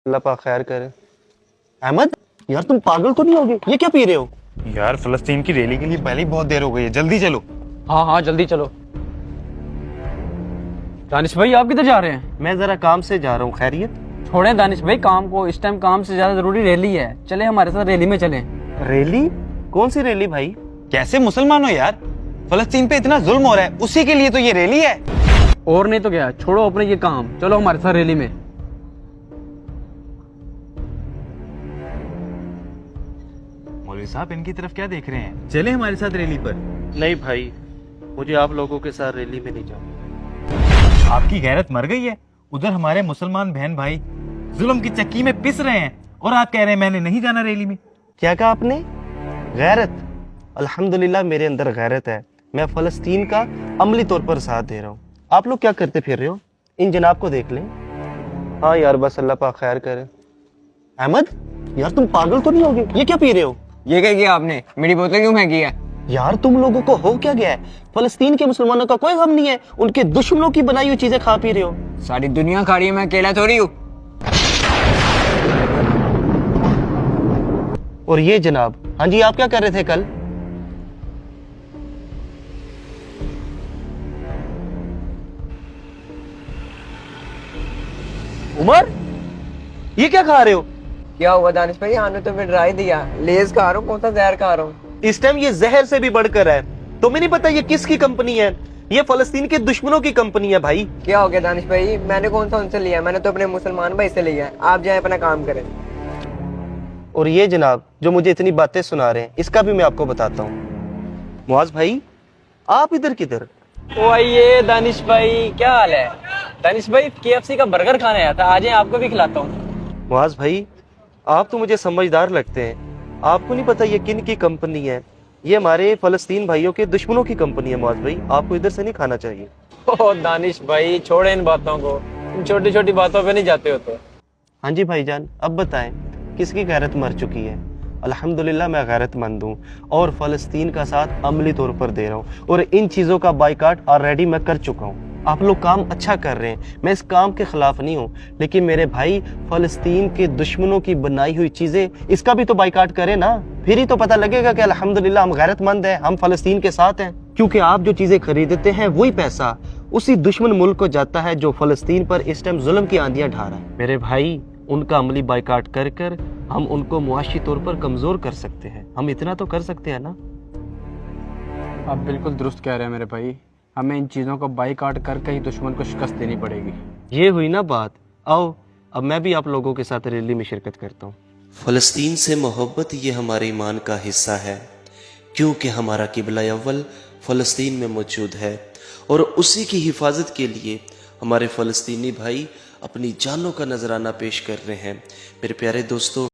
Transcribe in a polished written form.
अल्लाह पाक खैर करे। अहमद, यार तुम पागल तो नहीं होगे? ये क्या पी रहे हो? यार फलस्तीन की रैली के लिए पहले ही बहुत देर हो गई है, जल्दी चलो। हाँ हाँ जल्दी चलो। दानिश भाई आप किधर जा रहे हैं? मैं जरा काम से जा रहा हूँ। खैरियत? छोड़ें दानिश भाई काम को, इस टाइम काम से ज्यादा जरूरी रैली है। चले हमारे साथ रैली में चलें। रैली? कौन सी रैली भाई? कैसे मुसलमान हो यार, फलस्तीन पे इतना जुल्म हो रहा है, उसी के लिए तो ये रैली है। और नहीं तो क्या, छोड़ो अपने ये काम, चलो हमारे साथ रैली में। मौलवी साहब इनकी तरफ क्या देख रहे हैं, चले हमारे साथ रैली पर। नहीं भाई, मुझे आप लोगों के साथ रैली में नहीं जाना। आपकी गैरत मर गई है। उधर हमारे मुसलमान बहन भाई जुल्म की चक्की में पिस रहे हैं और आप कह रहे हैं मैंने नहीं जाना रैली में। क्या कहा आपने? गैरत? अल्हम्दुलिल्लाह मेरे अंदर गैरत है। मैं फलस्तीन का अमली तौर पर साथ दे रहा हूँ। आप लोग क्या करते फिर रहे हो? इन जनाब को देख लें। हाँ यार, बस अल्लाह पाक खैर करे। अहमद, यार तुम पागल तो नहीं होगे? ये क्या पी रहे हो? ये क्या किया आपने? मेरी बोतल क्यों फेंकी है? यार तुम लोगों को हो क्या गया है? फलस्तीन के मुसलमानों का कोई गम नहीं है, उनके दुश्मनों की बनाई हुई चीजें खा पी रहे हो। सारी दुनिया खा रही है, मैं अकेला थोड़ी हूँ। और ये जनाब, हाँ जी, आप क्या कर रहे थे कल? उमर, ये क्या खा रहे हो? क्या हुआ दानिश भाई? आने तो मैं डरा ही दिया। लेज खा रहा हूँ, कौन सा जहर खा रहा हूँ? इस टाइम ये जहर से भी बढ़कर है। तुम्हें नहीं पता ये किसकी कंपनी है? ये फलस्तीन के दुश्मनों की कंपनी है भाई। क्या हो गया दानिश भाई? मैंने कौन सा उनसे लिया? मैंने तो अपने मुसलमान भाई से लिया है। आप जाए अपना काम करें। और ये जनाब जो मुझे इतनी बातें सुना रहे हैं, इसका भी मैं आपको बताता हूँ। मुआज भाई, आप इधर किधर? ओ आइए दानिश भाई, क्या हाल है? दानिश भाई KFC का बर्गर खाने आया था, आज आपको भी खिलाता हूँ। मुआज भाई, आप तो मुझे समझदार लगते हैं। आपको नहीं पता ये किन की कंपनी है? ये हमारे फलस्तीन भाइयों के दुश्मनों की कंपनी है। मुआज भाई, आपको इधर से नहीं खाना चाहिए। ओ दानिश भाई छोड़े इन बातों को, इन छोटी छोटी बातों पे नहीं जाते हो तो। हाँ जी भाईजान, अब बताएं किसकी गैरत मर चुकी है? अल्हम्दुलिल्लाह मैं गैरतमंद हूँ और फ़लस्तीन का साथ अमली तौर पर दे रहा हूँ, और इन चीज़ों का बाइकाट ऑलरेडी मैं कर चुका हूँ। आप लोग काम अच्छा कर रहे हैं, मैं इस काम के खिलाफ नहीं हूँ, लेकिन मेरे भाई फ़लस्तीन के दुश्मनों की बनाई हुई चीज़ें, इसका भी तो बाइकाट करें ना, फिर ही तो पता लगेगा कि अल्हम्दुलिल्लाह हम गैरतमंद हैं, हम फ़लस्तीन के साथ हैं। क्योंकि आप जो चीज़ें खरीदते हैं वही पैसा उसी दुश्मन मुल्क को जाता है जो फ़लस्तीन पर इस टाइम जुल्म की आंधियां ढा रहा है। मेरे भाई, उनका अमली बाइकाट कर कर हम उनको मुआशी तौर पर कमजोर कर सकते हैं। हम इतना तो कर सकते हैं ना? आप बिल्कुल दुरुस्त कह रहे हैं मेरे भाई, हमें इन चीज़ों को बाइकाट करके ही दुश्मन को शिकस्त देनी पड़ेगी। ये हुई ना बात। आओ अब मैं भी आप लोगों के साथ रैली में शिरकत करता हूँ। फ़लस्तीन से मोहब्बत ये हमारे ईमान का हिस्सा है, क्योंकि हमारा किबला अव्वल फ़लस्तीन में मौजूद है और उसी की हिफाजत के लिए हमारे फ़लस्तीनी भाई अपनी जानों का नजराना पेश कर रहे हैं। मेरे प्यारे दोस्तों,